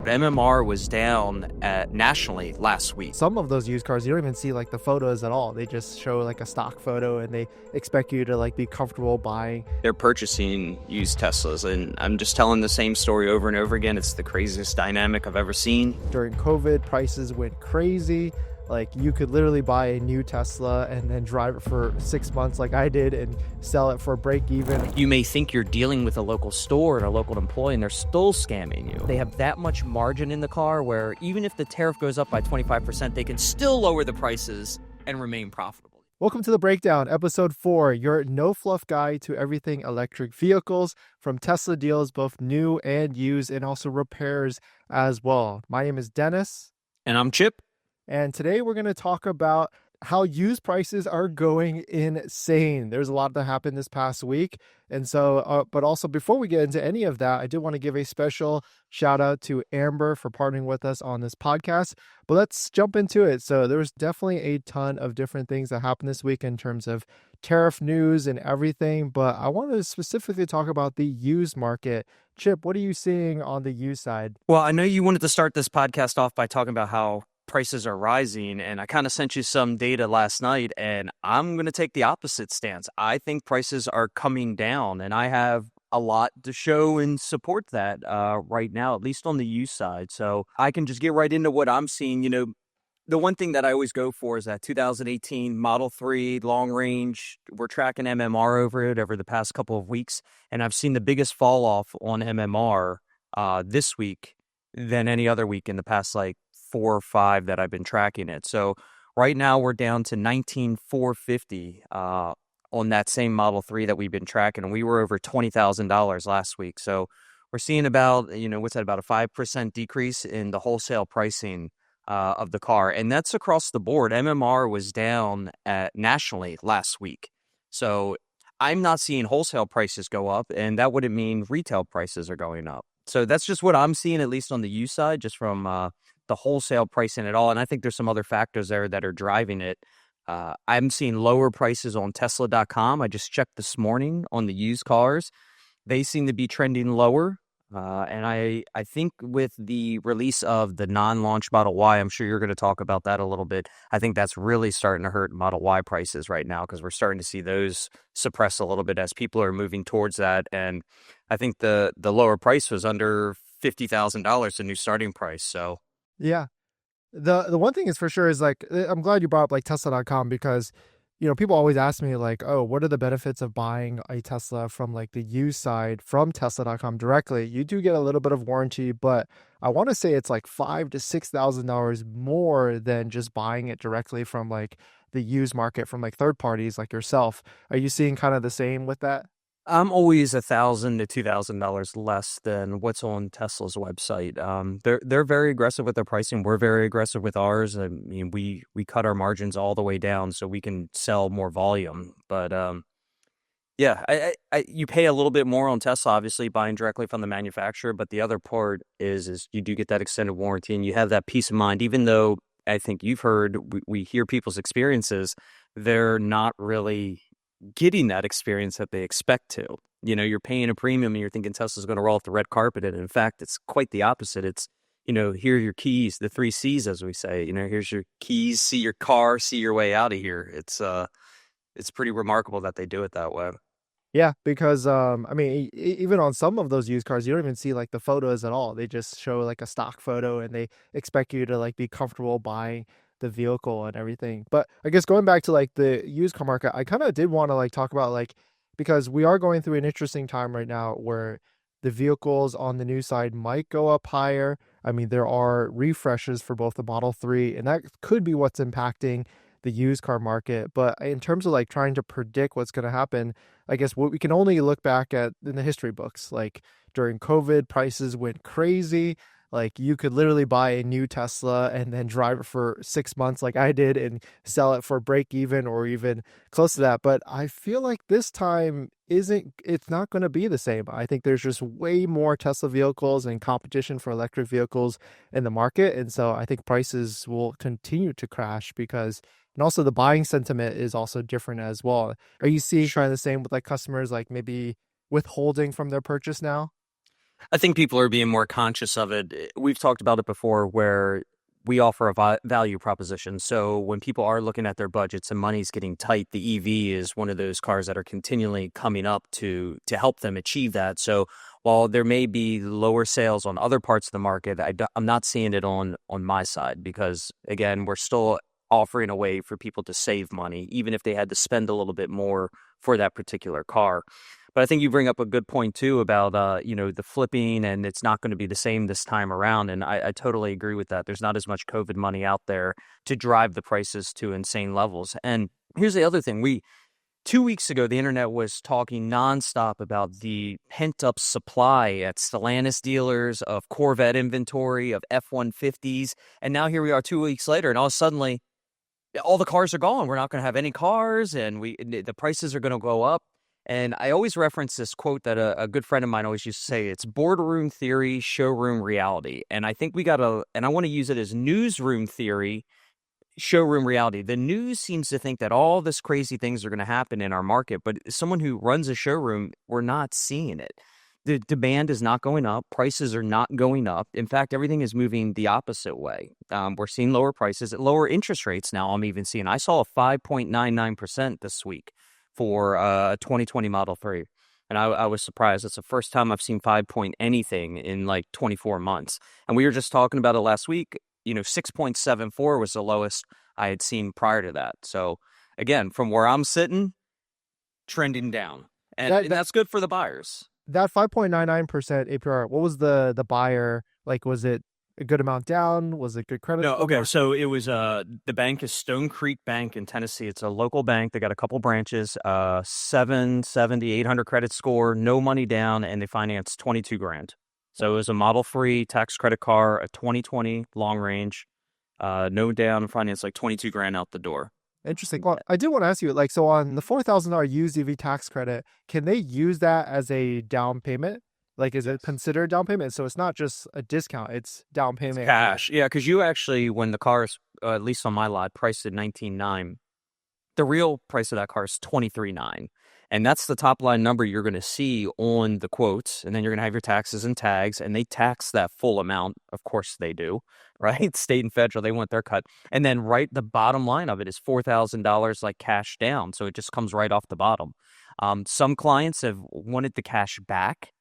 MMR was down nationally last week. Some of those used cars, you don't even see like the photos at all. They just show like a stock photo and they expect you to like be comfortable buying. They're purchasing used Teslas, and I'm just telling the same story over and over again. It's the craziest dynamic I've ever seen. During COVID, prices went crazy. Like you could literally buy a new Tesla and then drive it for 6 months like I did and sell it for break even. You may think you're dealing with a local store and a local employee and they're still scamming you. They have that much margin in the car where even if the tariff goes up by 25%, they can still lower the prices and remain profitable. Welcome to The Breakdown, episode 4, your no-fluff guide to everything electric vehicles, from Tesla deals, both new and used, and also repairs as well. My name is Dennis. And I'm Chip. And today we're going to talk about how used prices are going insane. There's a lot that happened this past week. And so, but also before we get into any of that, I did want to give a special shout out to Amber for partnering with us on this podcast. But let's jump into it. So there was definitely a ton of different things that happened this week in terms of tariff news and everything. But I want to specifically talk about the used market. Chip, what are you seeing on the used side? Well, I know you wanted to start this podcast off by talking about how prices are rising, and I kind of sent you some data last night, and I'm going to take the opposite stance. I think prices are coming down, and I have a lot to show and support that right now, at least on the used side. So I can just get right into what I'm seeing. You know, the one thing that I always go for is that 2018 Model 3 long range. We're tracking MMR over it over the past couple of weeks, and I've seen the biggest fall off on MMR this week than any other week in the past, like 4 or 5 that I've been tracking it. So right now we're down to 19,450 on that same Model 3 that we've been tracking, and we were over $20,000 last week. So we're seeing about, what's that, about a 5% decrease in the wholesale pricing of the car, and that's across the board. MMR was down nationally last week. So I'm not seeing wholesale prices go up, and that wouldn't mean retail prices are going up. So that's just what I'm seeing, at least on the used side, just from the wholesale pricing at all. And I think there's some other factors there that are driving it. I'm seeing lower prices on Tesla.com. I just checked this morning on the used cars. They seem to be trending lower. And I think with the release of the non-launch Model Y, I'm sure you're going to talk about that a little bit. I think that's really starting to hurt Model Y prices right now, because we're starting to see those suppress a little bit as people are moving towards that. And I think the lower price was under $50,000, the new starting price. So yeah. The one thing is for sure is like, I'm glad you brought up like Tesla.com, because, people always ask me like, oh, what are the benefits of buying a Tesla from like the used side from Tesla.com directly? You do get a little bit of warranty, but I want to say it's like $5,000 to $6,000 more than just buying it directly from like the used market from like third parties like yourself. Are you seeing kind of the same with that? I'm always $1,000 to $2,000 less than what's on Tesla's website. They're very aggressive with their pricing. We're very aggressive with ours. I mean, we cut our margins all the way down so we can sell more volume. But yeah, you pay a little bit more on Tesla, obviously buying directly from the manufacturer. But the other part is you do get that extended warranty, and you have that peace of mind. Even though I think you've heard, we hear people's experiences, they're not really getting that experience that they expect to. You're paying a premium and you're thinking Tesla's going to roll off the red carpet, and in fact it's quite the opposite. It's here are your keys, the 3 C's, as we say. Here's your keys, see your car, see your way out of here. It's pretty remarkable that they do it that way. Yeah, because I mean, even on some of those used cars, you don't even see like the photos at all. They just show like a stock photo and they expect you to like be comfortable buying the vehicle and everything. But I guess going back to like the used car market, I kind of did want to like talk about like, because we are going through an interesting time right now where the vehicles on the new side might go up higher. I mean, there are refreshes for both the Model 3, and that could be what's impacting the used car market. But in terms of like trying to predict what's going to happen, I guess what we can only look back at in the history books. Like during COVID, prices went crazy. Like you could literally buy a new Tesla and then drive it for 6 months like I did and sell it for break even or even close to that. But I feel like this time it's not going to be the same. I think there's just way more Tesla vehicles and competition for electric vehicles in the market. And so I think prices will continue to crash and also the buying sentiment is also different as well. Are you seeing kind of the same with like customers like maybe withholding from their purchase now? I think people are being more conscious of it. We've talked about it before where we offer a value proposition. So when people are looking at their budgets and money's getting tight, the EV is one of those cars that are continually coming up to help them achieve that. So while there may be lower sales on other parts of the market, I'm not seeing it on my side because, again, we're still offering a way for people to save money, even if they had to spend a little bit more for that particular car. But I think you bring up a good point too about the flipping, and it's not going to be the same this time around. And I totally agree with that. There's not as much COVID money out there to drive the prices to insane levels. And here's the other thing: 2 weeks ago, the internet was talking nonstop about the pent up supply at Stellantis dealers of Corvette inventory of F-150s, and now here we are 2 weeks later, and suddenly all the cars are gone. We're not going to have any cars, and the prices are going to go up. And I always reference this quote that a good friend of mine always used to say, it's boardroom theory, showroom reality. And I think and I want to use it as newsroom theory, showroom reality. The news seems to think that all this crazy things are going to happen in our market, but as someone who runs a showroom, we're not seeing it. The demand is not going up. Prices are not going up. In fact, everything is moving the opposite way. We're seeing lower prices, lower interest rates now. I'm even seeing. I saw a 5.99% this week for a 2020 Model 3. And I was surprised. It's the first time I've seen 5 point anything in like 24 months. And we were just talking about it last week. 6.74 was the lowest I had seen prior to that. So again, from where I'm sitting, trending down. And that's good for the buyers. That 5.99% APR, what was the buyer like? Was it a good amount down? Was it good credit? No, okay. So it was the bank is Stone Creek Bank in Tennessee. It's a local bank. They got a couple branches, 770, 800 credit score, no money down, and they financed 22 grand. So it was a Model 3 tax credit car, a 2020 long range, no down, finance like 22 grand out the door. Interesting. Well, I do want to ask you, like, so on the $4,000 used EV tax credit, can they use that as a down payment? Like, is it considered down payment? So it's not just a discount; it's down payment. Cash, yeah. Because you actually, when the car is, at least on my lot, priced at $19,900, the real price of that car is $23,900. And that's the top line number you're going to see on the quotes. And then you're going to have your taxes and tags, and they tax that full amount. Of course they do, right? State and federal, they want their cut. And then the bottom line of it is $4,000 like cash down. So it just comes right off the bottom. Some clients have wanted the cash back.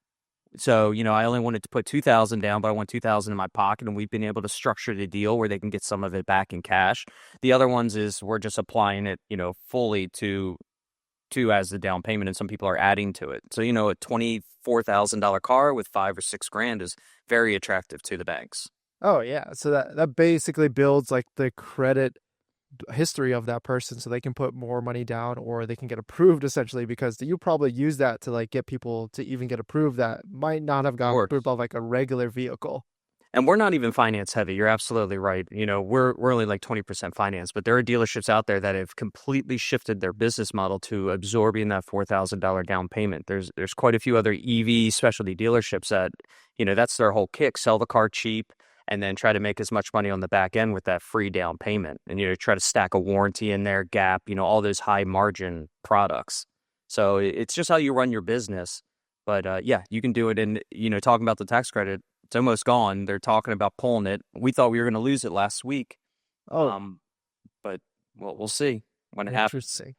So, I only wanted to put $2,000 down, but I want $2,000 in my pocket, and we've been able to structure the deal where they can get some of it back in cash. The other ones is we're just applying it, fully to as the down payment, and some people are adding to it. So, a $24,000 car with $5 or $6 grand is very attractive to the banks. Oh yeah, so that basically builds like the credit history of that person, so they can put more money down, or they can get approved essentially, because you probably use that to like get people to even get approved that might not have gotten approved of like a regular vehicle. And we're not even finance heavy. You're absolutely right. We're only like 20% finance, but there are dealerships out there that have completely shifted their business model to absorbing that $4,000 down payment. There's quite a few other EV specialty dealerships that, that's their whole kick: sell the car cheap and then try to make as much money on the back end with that free down payment. And, try to stack a warranty in there, gap, all those high margin products. So it's just how you run your business. But yeah, you can do it. And, talking about the tax credit, it's almost gone. They're talking about pulling it. We thought we were going to lose it last week. But we'll see when it happens. Interesting.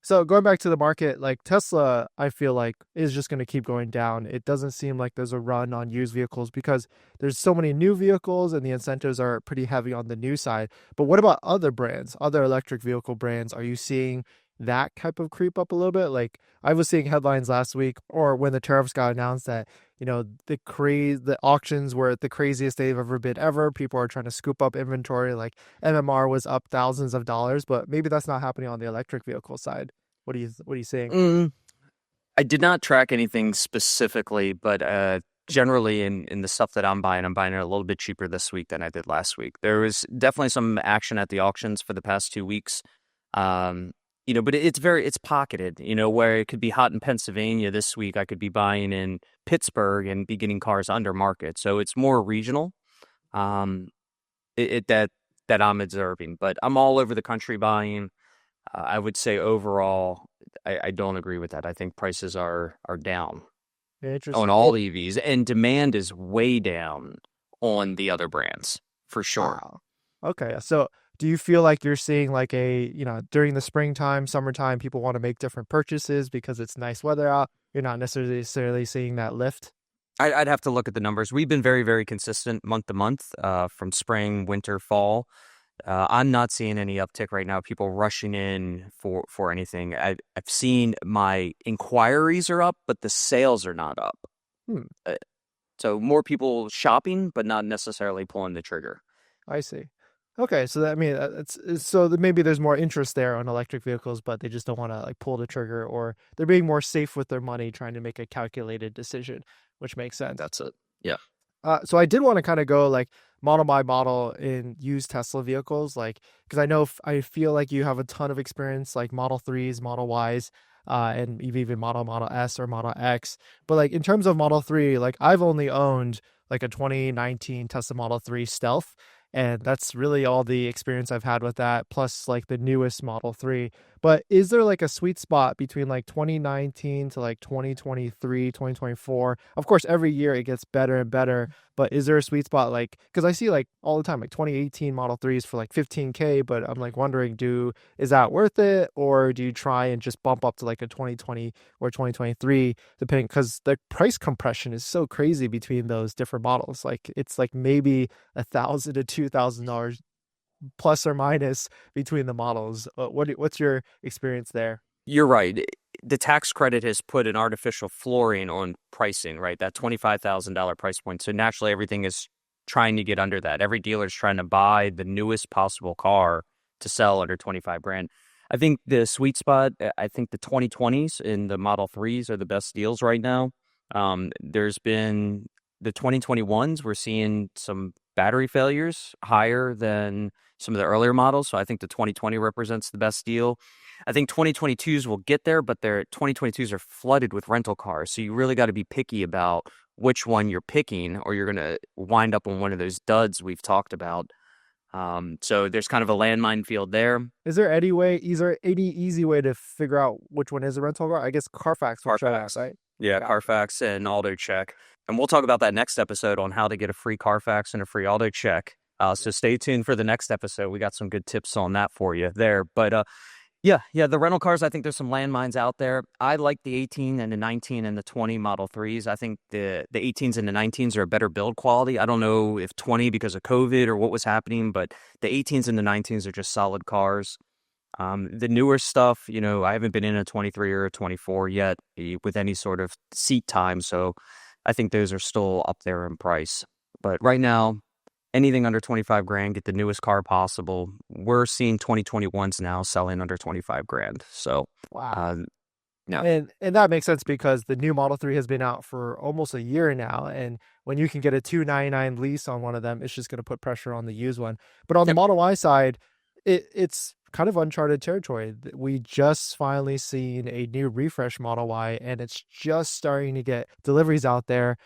So going back to the market, like Tesla, I feel like is just going to keep going down. It doesn't seem like there's a run on used vehicles because there's so many new vehicles and the incentives are pretty heavy on the new side. But what about other brands, other electric vehicle brands? Are you seeing that type of creep up a little bit? Like I was seeing headlines last week, or when the tariffs got announced, that the auctions were the craziest they've ever been ever. People are trying to scoop up inventory. Like MMR was up thousands of dollars, but maybe that's not happening on the electric vehicle side. What are you seeing? I did not track anything specifically, but generally in the stuff that I'm buying it a little bit cheaper this week than I did last week. There was definitely some action at the auctions for the past 2 weeks. But it's pocketed, where it could be hot in Pennsylvania this week. I could be buying in Pittsburgh and be getting cars under market. So it's more regional, that I'm observing, but I'm all over the country buying. I would say overall, I don't agree with that. I think prices are down. on Interesting. all EVs, and demand is way down on the other brands for sure. Wow. Okay. So do you feel like you're seeing like during the springtime, summertime, people want to make different purchases because it's nice weather out? You're not necessarily seeing that lift? I'd have to look at the numbers. We've been very, very consistent month to month, from spring, winter, fall. I'm not seeing any uptick right now. People rushing in for anything. I've seen my inquiries are up, but the sales are not up. Hmm. Uh, So more people shopping, but not necessarily pulling the trigger. I see. Okay, so that, I mean, so that maybe there's more interest there on electric vehicles, but they just don't want to like pull the trigger, or they're being more safe with their money, trying to make a calculated decision, which makes sense. That's it. Yeah. So I did want to kind of go like model by model in used Tesla vehicles, like because I know I feel like you have a ton of experience, like Model 3s, Model Ys, and even Model S or Model X. But like in terms of Model 3, like I've only owned like a 2019 Tesla Model 3 Stealth, and that's really all the experience I've had with that, plus like the newest Model 3. But is there like a sweet spot between like 2019 to like 2023, 2024? Of course, every year it gets better and better, but is there a sweet spot? Like, because I see like all the time, like 2018 Model 3s for like 15K, but I'm like wondering, is that worth it? Or do you try and just bump up to like a 2020 or 2023, depending, because the price compression is so crazy between those different models. Like it's like maybe $1,000 to $2,000 plus or minus between the models. What's your experience there? You're right. The tax credit has put an artificial flooring on pricing, right? That $25,000 price point. So naturally, everything is trying to get under that. Every dealer is trying to buy the newest possible car to sell under 25 grand. I think the sweet spot, I think the 2020s and the Model 3s are the best deals right now. There's been the 2021s, we're seeing some battery failures higher than some of the earlier models. So I think the 2020 represents the best deal. I think 2022s will get there, but their 2022s are flooded with rental cars. So you really got to be picky about which one you're picking, or you're going to wind up on one of those duds we've talked about. So there's kind of a landmine field there. Is there any easy way to figure out which one is a rental car? I guess Carfax will show that, Carfax. right? Yeah, Yeah. Carfax and auto check. And we'll talk about that next episode on how to get a free Carfax and a free auto check. So stay tuned for the next episode. We got some good tips on that for you there. But yeah, the rental cars, I think there's some landmines out there. I like the 18 and the 19 and the 20 Model 3s. I think the 18s and the 19s are a better build quality. I don't know if 20 because of COVID or what was happening, but the 18s and the 19s are just solid cars. The newer stuff, I haven't been in a 23 or a 24 yet with any sort of seat time, so I think those are still up there in price. But right now, anything under 25 grand, get the newest car possible. We're seeing 2021s now selling under 25 grand. So, Wow. yeah. And that makes sense because the new Model 3 has been out for almost a year now, and when you can get a 299 lease on one of them, it's just going to put pressure on the used one. But on the Yep. Model Y side, it's kind of uncharted territory. We just finally seen a new refresh Model Y, and it's just starting to get deliveries out there.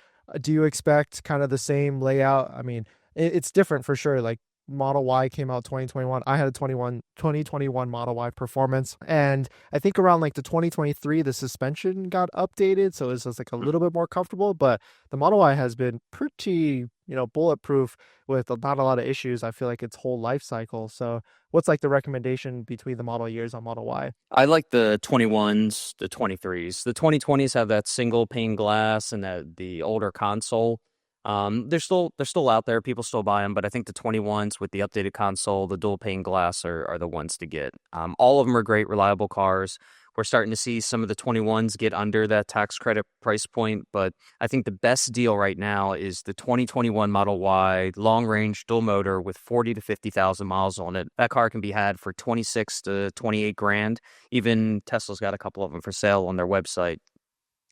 Do you expect kind of the same layout? I mean, it's different for sure. Like Model Y came out 2021. I had a 2021 Model Y Performance, and I think around like the 2023 the suspension got updated, so it's just like a little bit more comfortable. But the Model Y has been pretty, bulletproof with not a lot of issues. I feel like its whole life cycle. So what's like the recommendation between the model years on Model Y? I like the 21s, the 23s. The 2020s have that single pane glass and the older console. They're still out there. People still buy them, but I think the 21s with the updated console, the dual pane glass are the ones to get. All of them are great, reliable cars. We're starting to see some of the 21s get under that tax credit price point, but I think the best deal right now is the 2021 Model Y long range dual motor with 40 to 50,000 miles on it. That car can be had for 26 to 28 grand. Even Tesla's got a couple of them for sale on their website.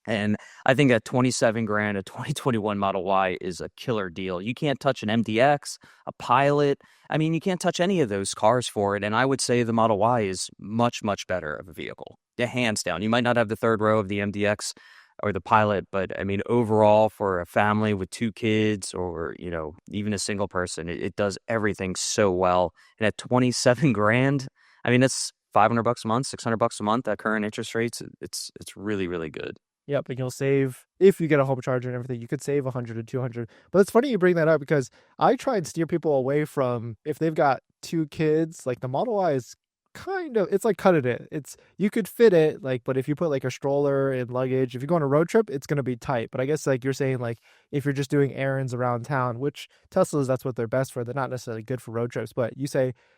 And I think at 27 grand, a 2021 Model Y is a killer deal. You can't touch an MDX, a Pilot. I mean, you can't touch any of those cars for it. And I would say the Model Y is much, much better of a vehicle. Yeah, hands down. You might not have the third row of the MDX or the Pilot, but I mean, overall, for a family with two kids or, even a single person, it does everything so well. And at 27 grand, I mean, it's $500 a month, $600 a month at current interest rates. It's really, really good. Yep, and you'll save if you get a home charger and everything. You could save 100 to 200. But it's funny you bring that up because I try and steer people away from if they've got two kids. Like the Model Y is kind of it's like cutting it. It's you could fit it like, but if you put like a stroller and luggage, if you go on a road trip, it's gonna be tight. But I guess like you're saying like if you're just doing errands around town, which Teslas that's what they're best for. They're not necessarily good for road trips, but you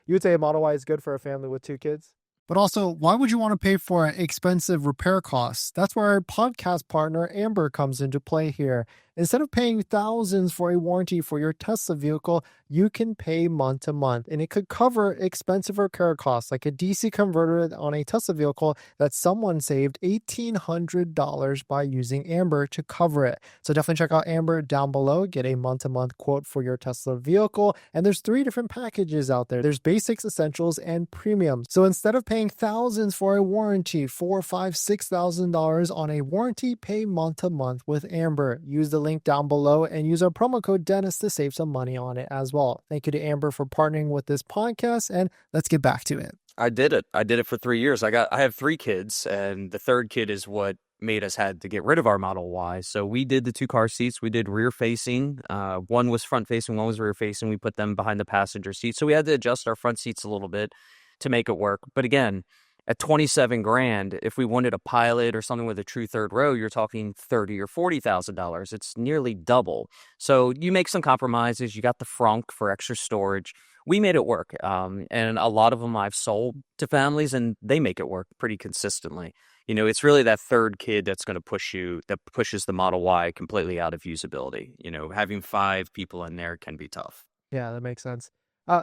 would say a Model Y is good for a family with two kids. But also, why would you want to pay for expensive repair costs? That's where our podcast partner Amber comes into play here. Instead of paying thousands for a warranty for your Tesla vehicle, you can pay month to month, and it could cover expensive repair costs like a DC converter on a Tesla vehicle that someone saved $1,800 by using Amber to cover it. So definitely check out Amber down below. Get a month to month quote for your Tesla vehicle. And there's 3 different packages out there. There's basics, essentials, and premium. So instead of paying thousands for a warranty, $4,000, $5,000, $6,000 on a warranty, pay month to month with Amber. Use the link down below and use our promo code Dennis to save some money on it as well. Thank you to Amber for partnering with this podcast, and let's get back to it. I did it. I did it for 3 years. I have 3 kids, and the third kid is what made us had to get rid of our Model Y. So we did the 2 car seats. We did rear facing. One was front facing, one was rear facing. We put them behind the passenger seat. So we had to adjust our front seats a little bit to make it work. But again, at 27 grand, if we wanted a Pilot or something with a true third row, you're talking $30,000 or $40,000. It's nearly double. So you make some compromises. You got the frunk for extra storage. We made it work. And a lot of them I've sold to families, and they make it work pretty consistently. It's really that third kid that's going to that pushes the Model Y completely out of usability. Having 5 people in there can be tough. Yeah, that makes sense.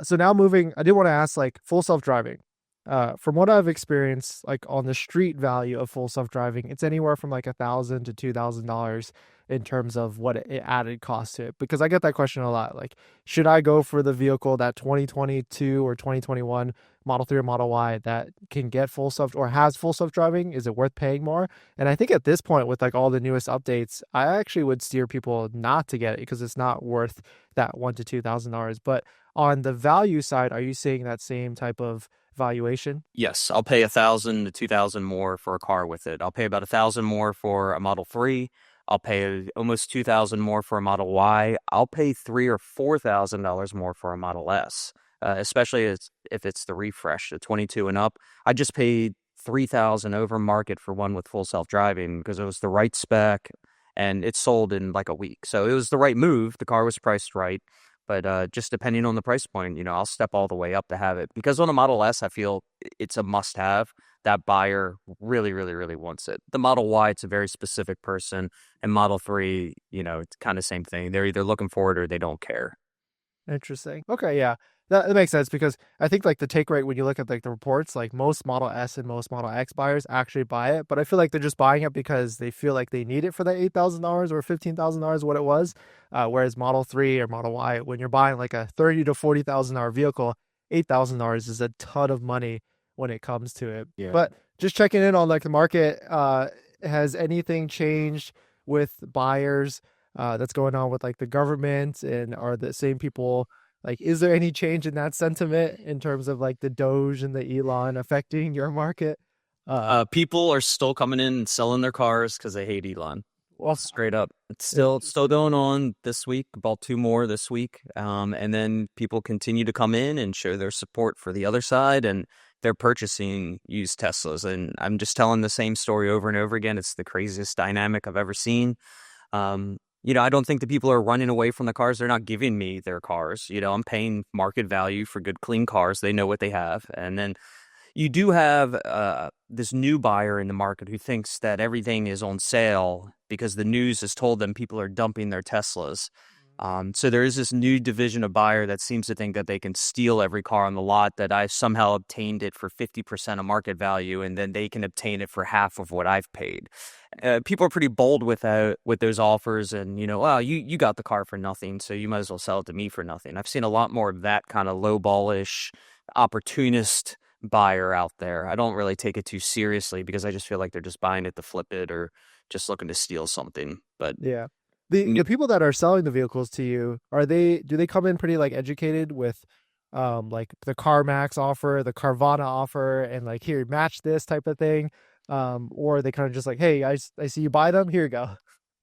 So now moving, I did want to ask like full self-driving. From what I've experienced, like on the street value of full self-driving, it's anywhere from like $1,000 to $2,000 in terms of what it added cost to it. Because I get that question a lot. Like, should I go for the vehicle that 2022 or 2021 Model 3 or Model Y that can get full self or has full self-driving? Is it worth paying more? And I think at this point, with like all the newest updates, I actually would steer people not to get it because it's not worth that $1,000 to $2,000. But on the value side, are you seeing that same type of valuation? Yes, I'll pay $1,000 to $2,000 more for a car with it. I'll pay about $1,000 more for a Model 3. I'll pay almost $2,000 more for a Model Y. I'll pay $3,000 or $4,000 more for a Model S, especially if it's the refresh, the 22 and up. I just paid $3,000 over market for one with full self-driving because it was the right spec, and it sold in like a week. So it was the right move. The car was priced right. But just depending on the price point, I'll step all the way up to have it. Because on a Model S, I feel it's a must-have. That buyer really, really, really wants it. The Model Y, it's a very specific person. And Model 3, it's kind of same thing. They're either looking for it or they don't care. Interesting. Okay, yeah. That makes sense because I think like the take rate when you look at like the reports, like most Model S and most Model X buyers actually buy it, but I feel like they're just buying it because they feel like they need it for that $8,000 or $15,000, what it was. Whereas Model 3 or Model Y, when you're buying like a $30,000 to $40,000 vehicle, $8,000 is a ton of money when it comes to it. Yeah. But just checking in on like the market, has anything changed with buyers that's going on with like the government, and are the same people? Like, is there any change in that sentiment in terms of like the Doge and the Elon affecting your market? People are still coming in and selling their cars because they hate Elon. Well, straight up, it's still going on this week. About 2 more this week, and then people continue to come in and show their support for the other side, and they're purchasing used Teslas. And I'm just telling the same story over and over again. It's the craziest dynamic I've ever seen. I don't think the people are running away from the cars. They're not giving me their cars. I'm paying market value for good, clean cars. They know what they have. And then you do have this new buyer in the market who thinks that everything is on sale because the news has told them people are dumping their Teslas. So there is this new division of buyer that seems to think that they can steal every car on the lot, that I've somehow obtained it for 50% of market value, and then they can obtain it for half of what I've paid. People are pretty bold with those offers, and you got the car for nothing, so you might as well sell it to me for nothing. I've seen a lot more of that kind of lowballish, opportunist buyer out there. I don't really take it too seriously because I just feel like they're just buying it to flip it or just looking to steal something. But yeah. The people that are selling the vehicles to you, do they come in pretty like educated with like the CarMax offer, the Carvana offer, and like, here, match this type of thing? or they kind of just like, hey, I see you buy them, here you go.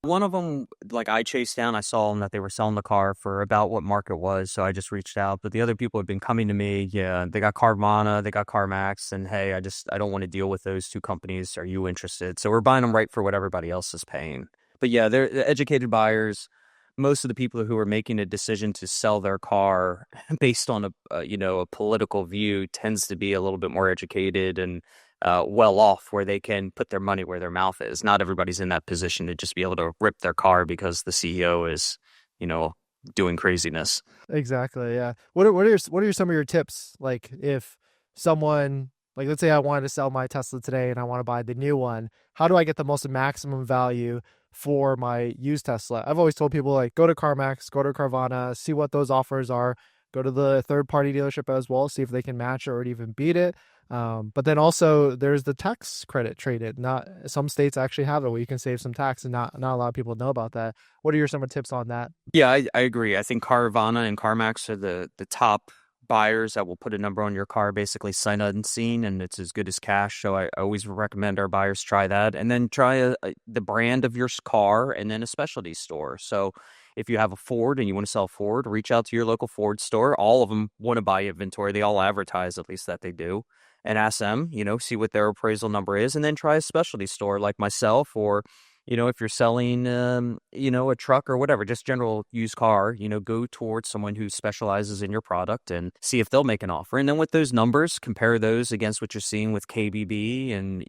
One of them, like I chased down, I saw them that they were selling the car for about what market was, so I just reached out. But the other people have been coming to me. Yeah, they got Carvana, they got CarMax, and hey, I don't want to deal with those two companies. Are you interested? So we're buying them right for what everybody else is paying. But yeah, they're educated buyers. Most of the people who are making a decision to sell their car based on a political view tends to be a little bit more educated and well off, where they can put their money where their mouth is. Not everybody's in that position to just be able to rip their car because the CEO is, you know, doing craziness. Exactly. Yeah. What are some of your tips? Like if someone, like let's say I wanted to sell my Tesla today and I want to buy the new one, how do I get the most maximum value for my used Tesla? I've always told people like go to CarMax, go to Carvana, see what those offers are, go to the third party dealership as well, see if they can match or even beat it. But then also there's the tax credit traded. Not some states actually have it where you can save some tax, and not a lot of people know about that. What are your some tips on that? Yeah, I agree. I think Carvana and CarMax are the top buyers that will put a number on your car, basically sight unseen, and it's as good as cash. So I always recommend our buyers try that, and then try the brand of your car, and then a specialty store. So if you have a Ford and you want to sell Ford, reach out to your local Ford store. All of them want to buy inventory. They all advertise, at least that they do, and ask them, see what their appraisal number is, and then try a specialty store like myself, or if you're selling, a truck or whatever, just general used car, go towards someone who specializes in your product and see if they'll make an offer. And then with those numbers, compare those against what you're seeing with KBB and,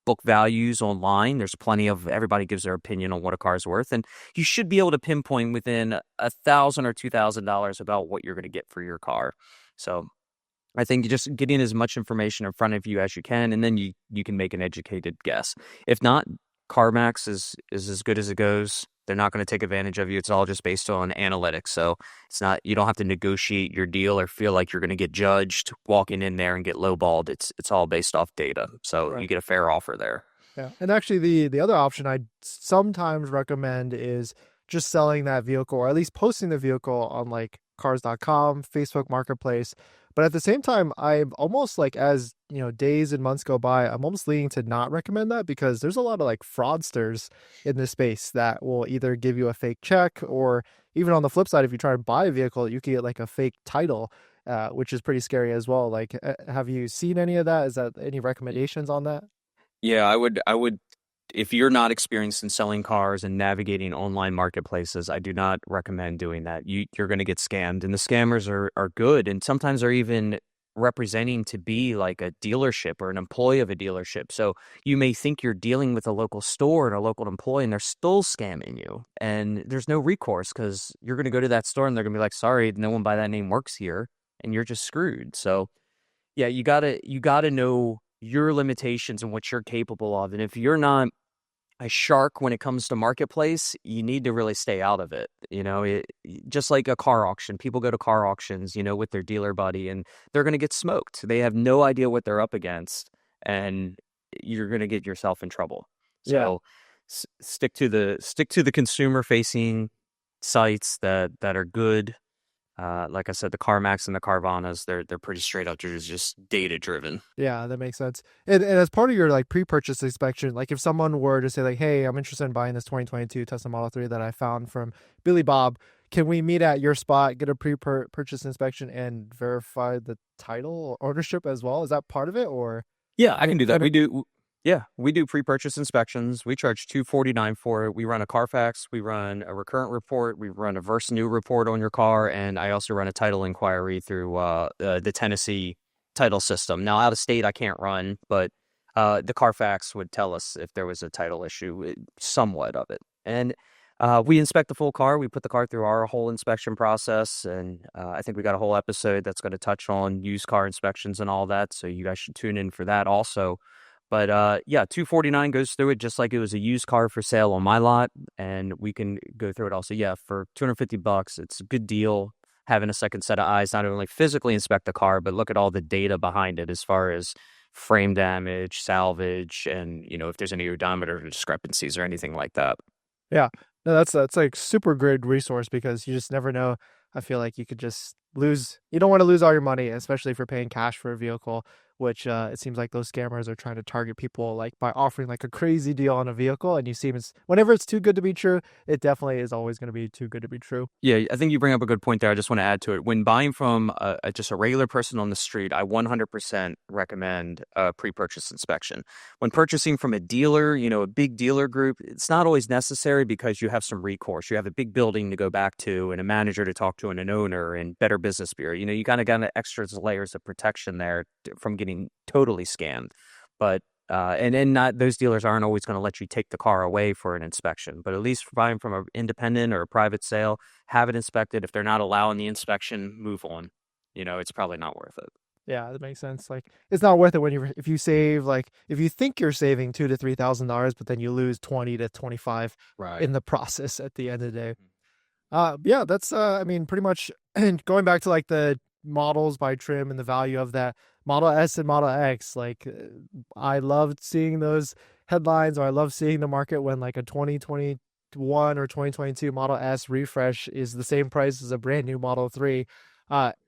book values online. There's plenty of, everybody gives their opinion on what a car's worth. And you should be able to pinpoint within $1,000 or $2,000 about what you're going to get for your car. So I think just getting as much information in front of you as you can, and then you can make an educated guess. If not, CarMax is as good as it goes. They're not going to take advantage of you. It's all just based on analytics. So it's not, you don't have to negotiate your deal or feel like you're going to get judged walking in there and get lowballed. It's all based off data. So Right. you get a fair offer there. Yeah. And actually the other option I sometimes recommend is just selling that vehicle, or at least posting the vehicle on like cars.com, Facebook Marketplace. But at the same time, I'm almost like, as days and months go by, I'm almost leaning to not recommend that, because there's a lot of like fraudsters in this space that will either give you a fake check, or even on the flip side, if you try to buy a vehicle, you can get like a fake title, which is pretty scary as well. Like, have you seen any of that? Is that any recommendations on that? Yeah, I would, if you're not experienced in selling cars and navigating online marketplaces, I do not recommend doing that. You're going to get scammed, and the scammers are good, and sometimes are even representing to be like a dealership or an employee of a dealership. So you may think you're dealing with a local store and a local employee, and they're still scamming you. And there's no recourse, because you're going to go to that store and they're going to be like, sorry, no one by that name works here, and you're just screwed. So yeah, you gotta know your limitations and what you're capable of. And if you're not a shark when it comes to marketplace, you need to really stay out of it. Just like a car auction, people go to car auctions, with their dealer buddy, and they're going to get smoked. They have no idea what they're up against, and you're going to get yourself in trouble. Yeah. So stick to the consumer facing sites that are good. Like I said, the CarMax and the Carvanas, they're pretty straight up. They're just data driven. Yeah, that makes sense. And as part of your like pre-purchase inspection, like if someone were to say like, "Hey, I'm interested in buying this 2022 Tesla Model 3 that I found from Billy Bob. Can we meet at your spot, get a pre-purchase inspection, and verify the title or ownership as well?" Is that part of it, or? Yeah, I I, can do I that. don't- We do pre-purchase inspections. We charge $249 for it. We run a Carfax, we run a recurrent report, we run a verse new report on your car, and I also run a title inquiry through the Tennessee title system. Now, out of state, I can't run, but the Carfax would tell us if there was a title issue, somewhat of it. And we inspect the full car. We put the car through our whole inspection process, and I think we got a whole episode that's going to touch on used car inspections and all that. So you guys should tune in for that also. But yeah, 249 goes through it just like it was a used car for sale on my lot, and we can go through it also. Yeah, for $250, it's a good deal having a second set of eyes, not only physically inspect the car, but look at all the data behind it as far as frame damage, salvage, and if there's any odometer discrepancies or anything like that. Yeah, no, that's like super great resource, because you just never know. I feel like you could just lose. You don't want to lose all your money, especially if you're paying cash for a vehicle, which it seems like those scammers are trying to target people like by offering like a crazy deal on a vehicle. And you see, whenever it's too good to be true, it definitely is always going to be too good to be true. Yeah, I think you bring up a good point there. I just want to add to it. When buying from just a regular person on the street, I 100% recommend a pre-purchase inspection. When purchasing from a dealer, a big dealer group, it's not always necessary because you have some recourse. You have a big building to go back to and a manager to talk to and an owner and Better Business Bureau. You kind of got extra layers of protection there from getting totally scammed. But and not those dealers aren't always going to let you take the car away for an inspection, but at least buying from an independent or a private sale, have it inspected. If they're not allowing the inspection, move on. It's probably not worth it. Yeah, that makes sense. Like, it's not worth it if you save, like, if you think you're saving $2,000 to $3,000, but then you lose 20 to 25 Right. in the process at the end of the day. Yeah, that's I mean, pretty much. And going back to like the models by trim and the value of that Model S and Model X, like I loved seeing those headlines, or I love seeing the market when like a 2021 or 2022 Model S refresh is the same price as a brand new Model 3.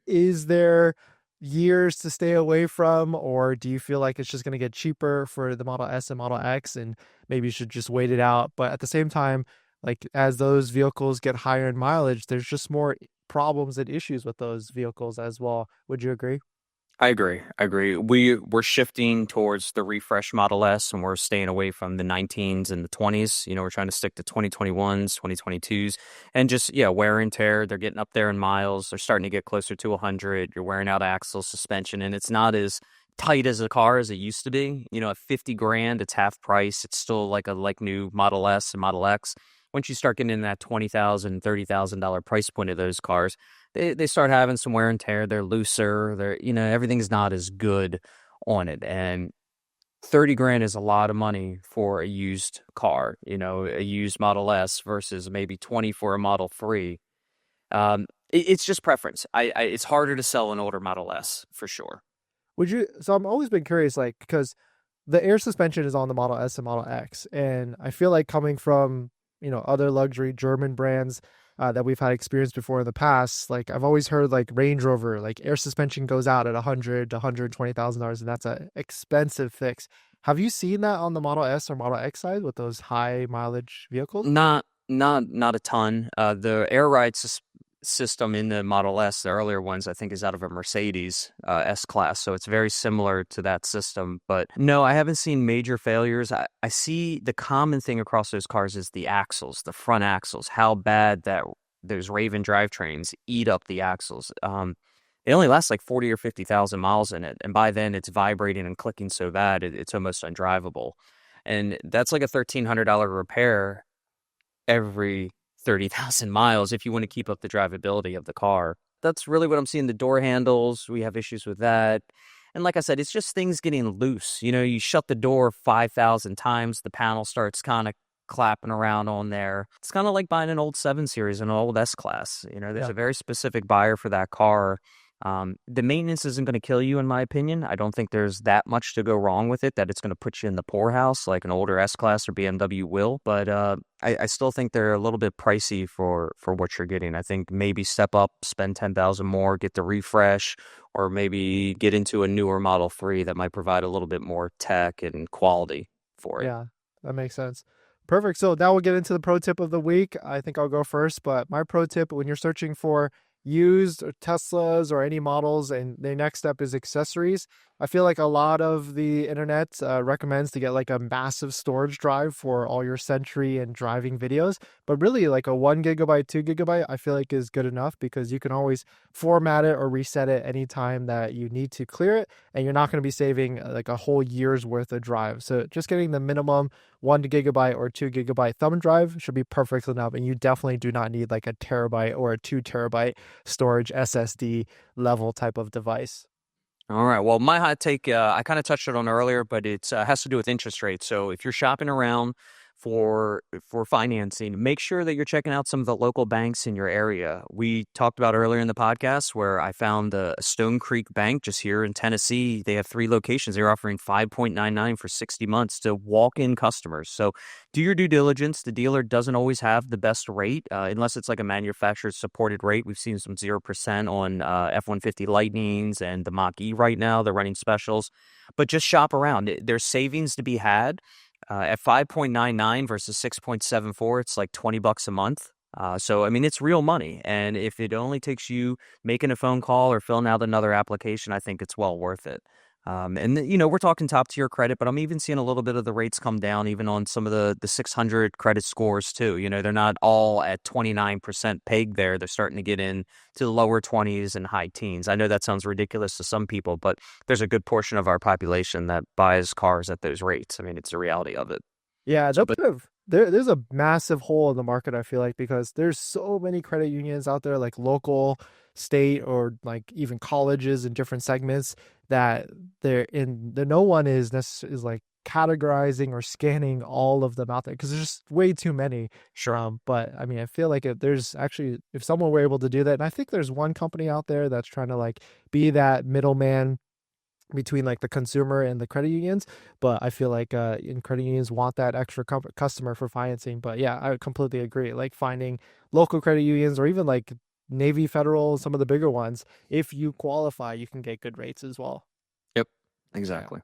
Is there years to stay away from, or do you feel like it's just going to get cheaper for the Model S and Model X and maybe you should just wait it out? But at the same time, like as those vehicles get higher in mileage, there's just more problems and issues with those vehicles as well. Would you agree? I agree. We're shifting towards the refresh Model S, and we're staying away from the 19s and the 20s. We're trying to stick to 2021s, 2022s, and just wear and tear. They're getting up there in miles. They're starting to get closer to 100. You're wearing out axles, suspension, and it's not as tight as a car as it used to be. At 50 grand, it's half price. It's still like a new Model S and Model X. Once you start getting in that $20,000, $30,000 price point of those cars, they start having some wear and tear. They're looser. Everything's not as good on it. And 30 grand is a lot of money for a used car, a used Model S versus maybe 20 for a Model 3. It's just preference. It's harder to sell an older Model S for sure. So I've always been curious, like, because the air suspension is on the Model S and Model X, and I feel like coming from other luxury German brands that we've had experience before in the past, like I've always heard like Range Rover, like air suspension goes out at $100,000 to $120,000, and that's an expensive fix. Have you seen that on the Model S or Model X side with those high mileage vehicles? Not a ton. The air ride system in the Model S, the earlier ones, I think is out of a Mercedes S-Class. So it's very similar to that system. But no, I haven't seen major failures. I see the common thing across those cars is the axles, the front axles, how bad that those Raven drivetrains eat up the axles. It only lasts like 40 or 50,000 miles in it. And by then it's vibrating and clicking so bad, it's almost undrivable. And that's like a $1,300 repair every 30,000 miles if you want to keep up the drivability of the car. That's really what I'm seeing. The door handles, we have issues with that. And like I said, it's just things getting loose. You shut the door 5,000 times, the panel starts kind of clapping around on there. It's kind of like buying an old 7 Series and an old S-Class. There's a very specific buyer for that car. The maintenance isn't going to kill you, in my opinion. I don't think there's that much to go wrong with it, that it's going to put you in the poorhouse like an older S-Class or BMW will. But I still think they're a little bit pricey for what you're getting. I think maybe step up, spend $10,000 more, get the refresh, or maybe get into a newer Model 3 that might provide a little bit more tech and quality for it. Yeah, that makes sense. Perfect. So now we'll get into the pro tip of the week. I think I'll go first, but my pro tip when you're searching for used Teslas or any models, and the next step is accessories. I feel like a lot of the internet recommends to get like a massive storage drive for all your Sentry and driving videos, but really like a 1 gigabyte, 2 gigabyte, I feel like is good enough because you can always format it or reset it anytime that you need to clear it, and you're not going to be saving like a whole year's worth of drive. So just getting the minimum 1 gigabyte or 2 gigabyte thumb drive should be perfect enough, and you definitely do not need like a terabyte or a 2 terabyte storage SSD level type of device. All right. Well, my hot take, I kind of touched it on earlier, but it has to do with interest rates. So if you're shopping around for financing, make sure that you're checking out some of the local banks in your area. We talked about earlier in the podcast where I found a Stone Creek Bank just here in Tennessee. They have 3 locations. They're offering 5.99 for 60 months to walk-in customers. So do your due diligence. The dealer doesn't always have the best rate unless it's like a manufacturer-supported rate. We've seen some 0% on F-150 Lightnings and the Mach-E right now. They're running specials. But just shop around. There's savings to be had. At 5.99 versus 6.74, it's like $20 a month. So, I mean, it's real money. And if it only takes you making a phone call or filling out another application, I think it's well worth it. We're talking top tier credit, but I'm even seeing a little bit of the rates come down even on some of the 600 credit scores too. They're not all at 29% peg there. They're starting to get in to the lower 20s and high teens. I know that sounds ridiculous to some people, but there's a good portion of our population that buys cars at those rates. I mean, it's the reality of it. Yeah, So, they'll but put there's a massive hole in the market, I feel like, because there's so many credit unions out there, like local, state, or like even colleges in different segments that no one is like categorizing or scanning all of them out there because there's just way too many. sure. But I mean, I feel like if someone were able to do that, and I think there's one company out there that's trying to like be that middleman between like the consumer and the credit unions, but I feel like in credit unions want that extra customer for financing. But yeah, I completely agree, like finding local credit unions or even like Navy, Federal, some of the bigger ones, if you qualify you can get good rates as well. Yep, Yeah. exactly.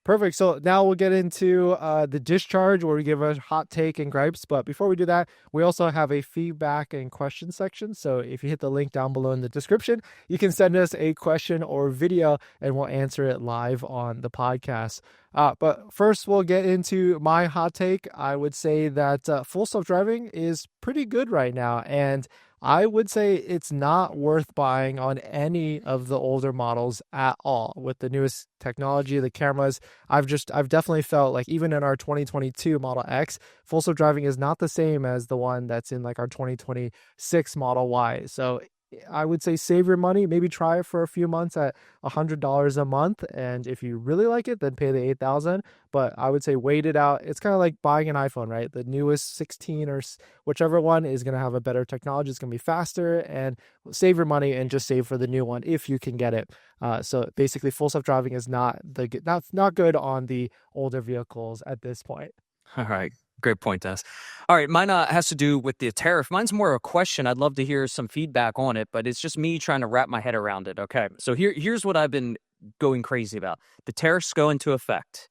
Perfect. So now we'll get into the discharge where we give a hot take and gripes. But before we do that, we also have a feedback and question section. So if you hit the link down below in the description, you can send us a question or video and we'll answer it live on the podcast. But first, we'll get into my hot take. I would say that full self-driving is pretty good right now. And I would say it's not worth buying on any of the older models at all. With the newest technology, the cameras, I've definitely felt like even in our 2022 Model X, full self driving is not the same as the one that's in like our 2026 Model Y. So I would say save your money, maybe try it for a few months at $100 a month, and if you really like it, then pay the $8,000. But I would say wait it out. It's kind of like buying an iPhone, right? The newest 16 or whichever one is going to have a better technology. It's going to be faster, and save your money and just save for the new one if you can get it. So basically, full self driving is not good on the older vehicles at this point. All right. Great point, Dennis. All right. Mine has to do with the tariff. Mine's more a question. I'd love to hear some feedback on it, but it's just me trying to wrap my head around it. Okay. So here's what I've been going crazy about. The tariffs go into effect.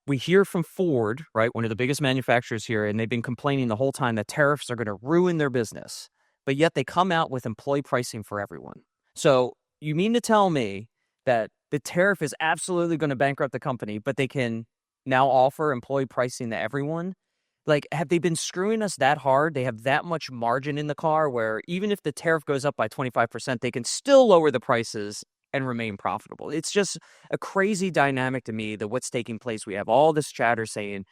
We hear from Ford, right, one of the biggest manufacturers here, and they've been complaining the whole time that tariffs are going to ruin their business. But yet they come out with employee pricing for everyone. So you mean to tell me that the tariff is absolutely going to bankrupt the company, but they can now offer employee pricing to everyone? Like, have they been screwing us that hard? They have that much margin in the car where even if the tariff goes up by 25%, they can still lower the prices and remain profitable. It's just a crazy dynamic to me that what's taking place. We have all this chatter saying,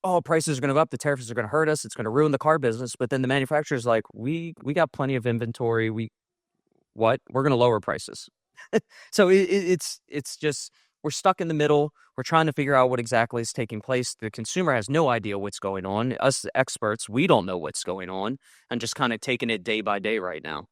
oh, prices are going to go up, the tariffs are going to hurt us, it's going to ruin the car business. But then the manufacturer's like, we got plenty of inventory. We're going to lower prices. So it's just, we're stuck in the middle. We're trying to figure out what exactly is taking place. The consumer has no idea what's going on. Us experts, we don't know what's going on, and just kind of taking it day by day right now.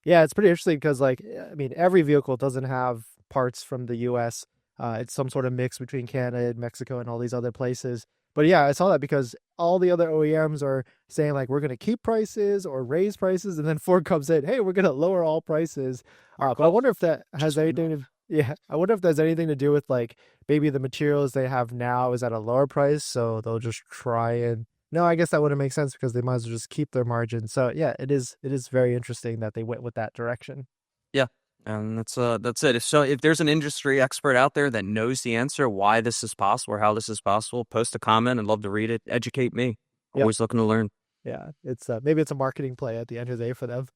Yeah, it's pretty interesting because, like, I mean, every vehicle doesn't have parts from the U.S. It's some sort of mix between Canada and Mexico and all these other places. But yeah, I saw that because all the other OEMs are saying, like, we're going to keep prices or raise prices. And then Ford comes in, hey, we're going to lower all prices. But I wonder if that has anything to, yeah, I wonder if there's anything to do with, like, maybe the materials they have now is at a lower price. So they'll just try and, no, I guess that wouldn't make sense because they might as well just keep their margin. So yeah, it is very interesting that they went with that direction. Yeah. And that's it. So if there's an industry expert out there that knows the answer, why this is possible or how this is possible, post a comment. I'd love to read it. Educate me. Yep. Always looking to learn. Yeah. It's maybe it's a marketing play at the end of the day for them.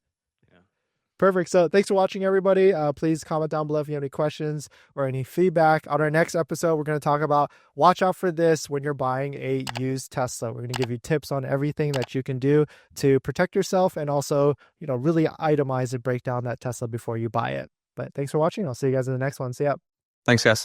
Yeah. Perfect. So thanks for watching, everybody. Please comment down below if you have any questions or any feedback. On our next episode, we're going to talk about watch out for this when you're buying a used Tesla. We're going to give you tips on everything that you can do to protect yourself and also, really itemize and break down that Tesla before you buy it. But thanks for watching. I'll see you guys in the next one. See ya. Thanks, guys.